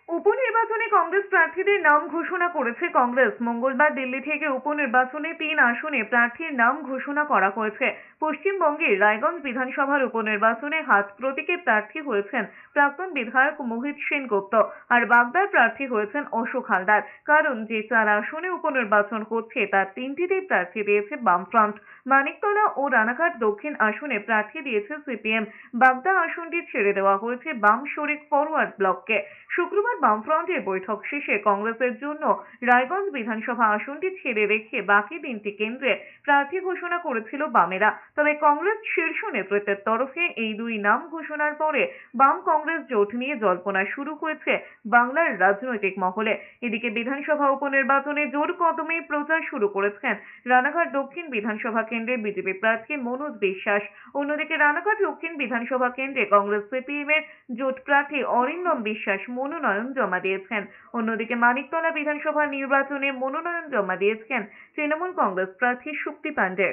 উপনির্বাচনে কংগ্রেস প্রার্থীদের নাম ঘোষণা করেছে কংগ্রেস। মঙ্গলবার দিল্লি থেকে উপনির্বাচনে 3 আসনে প্রার্থীর নাম ঘোষণা করা হয়েছে। পশ্চিমবঙ্গের রায়গঞ্জ বিধানসভার উপনির্বাচনে হাত প্রতীকে প্রার্থী হয়েছেন প্রাক্তন বিধায়ক মোহিত সেনগুপ্ত, আর বাগদার প্রার্থী হয়েছেন অশোক হালদার। কারণ যে 4 আসনে উপনির্বাচন হচ্ছে তার 3টিতেই প্রার্থী দিয়েছে বামফ্রন্ট। মানিকতলা ও রানাঘাট দক্ষিণ আসনে প্রার্থী দিয়েছে সিপিএম। বাগদা আসনটি ছেড়ে দেওয়া হয়েছে বাম শরিক ফরওয়ার্ড ব্লককে। শুক্রবার বামফ্রন্টের বৈঠক শেষে কংগ্রেসের জন্য রায়গঞ্জ বিধানসভা আসনটি ছেড়ে রেখে বাকি 3টি কেন্দ্রে প্রার্থী ঘোষণা করেছিল বামেরা। তবে কংগ্রেস শীর্ষ নেতৃত্বের তরফে এই 2 নাম ঘোষণার পরে বাম কংগ্রেস জোট নিয়ে জল্পনা শুরু হয়েছে বাংলার রাজনৈতিক মহলে। এদিকে বিধানসভা উপনির্বাচনে জোর কদমে প্রচার শুরু করেছেন রানাঘাট দক্ষিণ বিধানসভা কেন্দ্রের বিজেপি প্রার্থী মনোজ বিশ্বাস। অন্যদিকে রানাঘাট দক্ষিণ বিধানসভা কেন্দ্রে কংগ্রেস সিপিএম এর জোট প্রার্থী অরিন্দম বিশ্বাস মনোনয়ন জমা দিয়েছেন। অন্যদিকে মানিকতলা বিধানসভা নির্বাচনে মনোনয়ন জমা দিয়েছেন তৃণমূল কংগ্রেস প্রার্থী শক্তি পাণ্ডে।